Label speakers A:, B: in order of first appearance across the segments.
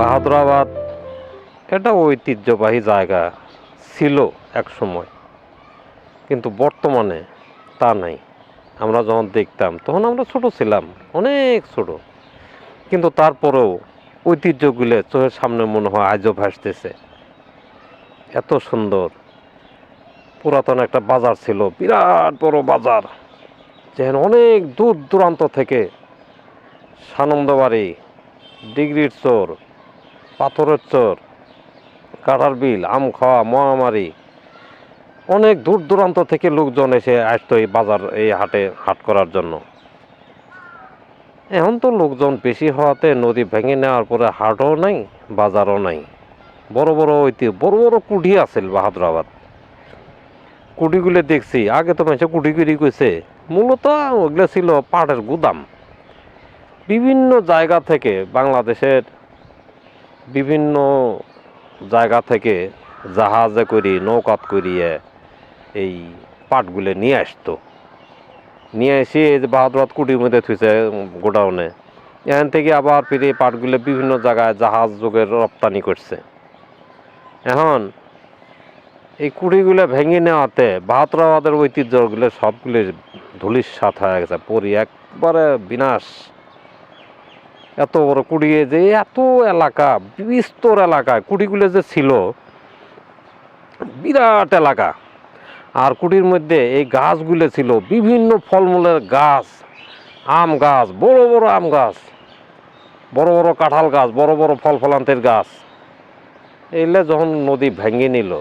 A: বাহাদুরাবাদ এটা ঐতিহ্যবাহী জায়গা ছিল এক সময়, কিন্তু বর্তমানে তা নাই। আমরা যখন দেখতাম তখন আমরা ছোট ছিলাম, অনেক ছোট, কিন্তু তারপরেও ঐতিহ্যগুলো চোখের সামনে মনে হয় আজও ভাসতেছে। এত সুন্দর পুরাতন একটা বাজার ছিল, বিরাট বড় বাজার, যেখানে অনেক দূর দূরান্ত থেকে সানন্দবাড়ি, ডিগ্রির চর, পাথরের চর, কাঁঠাল বিল, আমখাওয়া, মহামারী, অনেক দূর দূরান্ত থেকে লোকজন এসে আসতো এই বাজার, এই হাটে হাট করার জন্য। এখন তো লোকজন বেশি হওয়াতে নদী ভেঙে নেওয়ার পরে হাটও নাই, বাজারও নাই। বড় বড় বড় বড় কুঠি আছিল বাহাদুরাবাদ। কুঠিগুলো দেখছি, আগে তো মানুষে কুঠি কুড়ি কইছে, মূলত ওগুলো ছিল পাটের গুদাম। বিভিন্ন জায়গা থেকে, বাংলাদেশের বিভিন্ন জায়গা থেকে জাহাজে করি, নৌকাত করিয়ে এই পাটগুলো নিয়ে আসতো। নিয়ে এসে এই যে বাহাদুরাবাদ কুটির মধ্যে থুইছে গোডাউনে, এখান থেকে আবার ফিরে পাটগুলো বিভিন্ন জায়গায় জাহাজ যোগে রপ্তানি করছে। এখন এই কুড়িগুলো ভেঙে নেওয়াতে বাহাদুরাবাদের ঐতিহ্যগুলো সবগুলো ধূলিসাৎ হয়ে গেছে, পরি একবারে বিনাশ। এত বড় কুড়িয়ে যে এত এলাকা, বিস্তর এলাকায় কুড়িগুলো যে ছিল, বিরাট এলাকা। আর কুটির মধ্যে এই গাছগুলো ছিল বিভিন্ন ফলমূলের গাছ, আম গাছ, বড় বড় আম গাছ, বড় বড় কাঁঠাল গাছ, বড় বড় ফল ফলান্তের গাছ। এইগুলো যখন নদী ভেঙে নিল,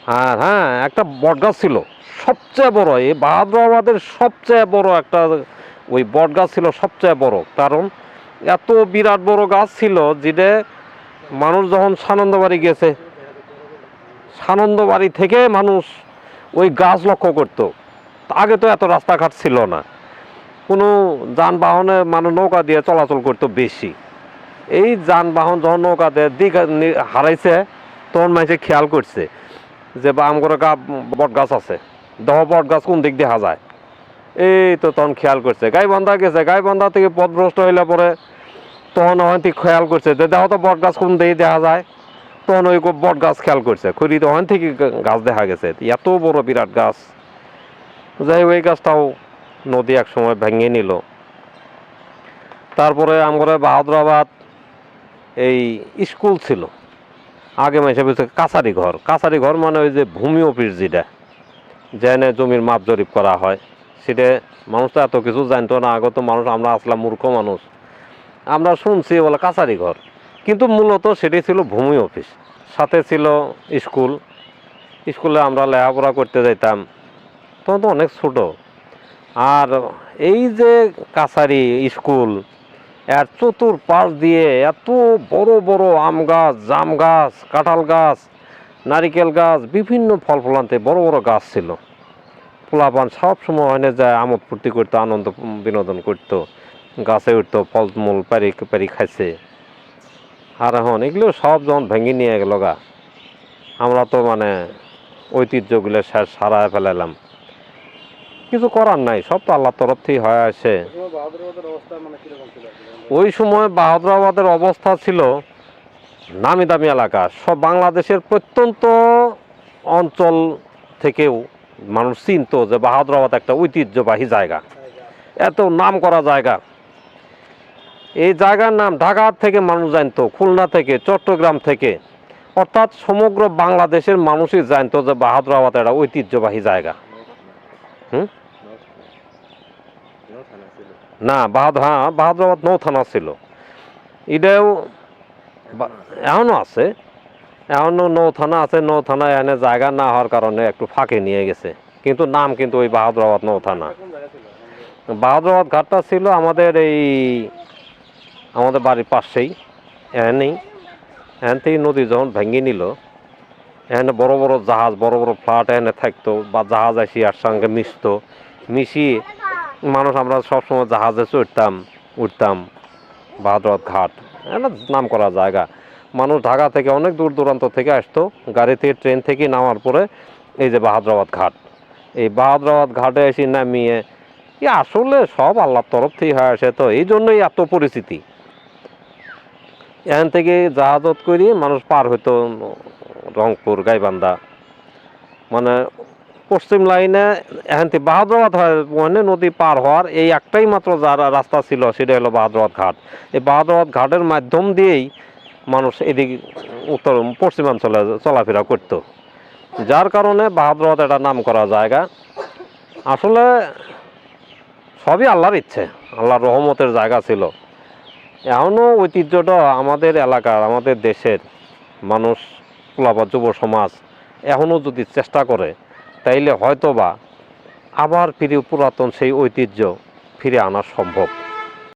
A: হ্যাঁ হ্যাঁ, একটা বট গাছ ছিল সবচেয়ে বড়, এই বাহাদুরাবাদের সবচেয়ে বড় একটা ওই বট গাছ ছিল, সবচেয়ে বড়। কারণ এত বিরাট বড় গাছ ছিল, যেটা মানুষ যখন সানন্দবাড়ি গেছে, সানন্দবাড়ি থেকে মানুষ ওই গাছ লক্ষ্য করতো। আগে তো এত রাস্তাঘাট ছিল না, কোনো যানবাহনে মানুষ নৌকা দিয়ে চলাচল করতো বেশি। এই যানবাহন যখন নৌকা দিয়ে দিক হারাইছে, তখন মানুষে খেয়াল করছে যে বা আমগরে বট গাছ আছে, দহ বট গাছ কোন দিক দেখা যায়। এই তো তখন খেয়াল করছে, গাইবান্ধা গেছে, গাইবান্ধা থেকে পথভ্রষ্ট হইলে পরে তখন ওখান থেকে খেয়াল করছে যে দেখো তো বট গাছ কোন দিকে দেখা যায়। তখন ওই বট গাছ খেয়াল করছে, খুঁড়ি তো ওখান থেকে গাছ দেখা গেছে, এত বড় বিরাট গাছ। যাই ওই গাছটাও নদী এক সময় ভেঙে নিল। তারপরে আমরা বাহাদুরাবাদ এই স্কুল ছিল, আগে মাসে বলছে কাছারি ঘর। কাছারি ঘর মানে ওই যে ভূমি অফিস, যেটা যেখানে জমির মাপ জরিপ করা হয়, সেটা মানুষ তো এত কিছু জানতো না। আগত মানুষ, আমরা আসলাম মূর্খ মানুষ, আমরা শুনছি বলে কাছারি ঘর, কিন্তু মূলত সেটি ছিল ভূমি অফিস। সাথে ছিল স্কুল, স্কুলে আমরা লেখাপড়া করতে যাইতাম, তখন তো অনেক ছোট। আর এই যে কাছারি স্কুল, এর চতুর্পাশ দিয়ে এত বড় বড় আম গাছ, জাম গাছ, কাঁঠাল গাছ, নারিকেল গাছ, বিভিন্ন ফল ফলান্তে বড় বড় গাছ ছিল। পোলাপান সব সময় ওখানে যায় আমোদ ফুর্তি করতো, আনন্দ বিনোদন করতো, গাছে উঠতো, ফলমূল পারি পারি খাইছে। আর এখন এগুলো সব যখন ভেঙে নিয়ে গেল গা, আমরা তো মানে ঐতিহ্যগুলো শেষ সারায় ফেলালাম। কিছু করার নাই, সব তো আল্লাহর তরফ থেকে হয়ে আসে। ওই সময় বাহাদুরাবাদের অবস্থা ছিল নামি দামি এলাকা, সব বাংলাদেশের প্রত্যন্ত অঞ্চল থেকেও মানুষ চিনত যে বাহাদুরাবাদ একটা ঐতিহ্যবাহী জায়গা, এত নাম করা জায়গা। এই জায়গার নাম ঢাকা থেকে মানুষ জানতো, খুলনা থেকে, চট্টগ্রাম থেকে, অর্থাৎ সমগ্র বাংলাদেশের মানুষই জানতো যে বাহাদুরাবাদ একটা ঐতিহ্যবাহী জায়গা। না, হ্যাঁ, বাহাদুরাবাদ নৌ থানা ছিল। এটাও এখনও আছে, এখনও নৌ থানা আছে। নৌ থানা এখানে জায়গা না হওয়ার কারণে একটু ফাঁকে নিয়ে গেছে, কিন্তু নাম কিন্তু ওই বাহাদুরাবাদ নৌ থানা। বাহাদুরাবাদ ঘাটটা ছিল আমাদের আমাদের বাড়ির পাশেই, এখানেই। এখান থেকে নদী যখন ভেঙে নিল, এখানে বড় বড় জাহাজ, বড় বড় ফ্লাট এখানে থাকতো, বা জাহাজ আসি আর সঙ্গে মিশতো, মিশিয়ে মানুষ, আমরা সবসময় জাহাজে চড়তাম, উঠতাম। বাহাদুরাবাদ ঘাট একটা নাম করা জায়গা। মানুষ ঢাকা থেকে অনেক দূর দূরান্ত থেকে আসতো, গাড়ি থেকে, ট্রেন থেকে নামার পরে এই যে বাহাদুরাবাদ ঘাট, এই বাহাদুরাবাদ ঘাটে এসে নামিয়ে, আসলে সব আল্লাহর তরফ থেকে হয়ে আসে, তো এই জন্যই এত পরিচিতি। এখান থেকে জাহাজত করে মানুষ পার হইতো রংপুর গাইবান্ধা, মানে পশ্চিম লাইনে এখান থেকে বাহাদুরাবাদ হয় মানে নদী পার হওয়ার এই একটাই মাত্র যারা রাস্তা ছিল সেটা হলো বাহাদুরাবাদ ঘাট। এই বাহাদুরাবাদ ঘাটের মাধ্যম দিয়েই মানুষ এদিকে উত্তর পশ্চিমাঞ্চলে চলাফেরা করতো, যার কারণে বাহাদুরাবাদ একটা নাম করা জায়গা। আসলে সবই আল্লাহর ইচ্ছে, আল্লাহর রহমতের জায়গা ছিল। এখনও ঐতিহ্যটা আমাদের এলাকার, আমাদের দেশের মানুষ বা যুব সমাজ এখনও যদি চেষ্টা করে তাইলে হয়তোবা আবার ফিরে পুরাতন সেই ঐতিহ্য ফিরে আনা সম্ভব।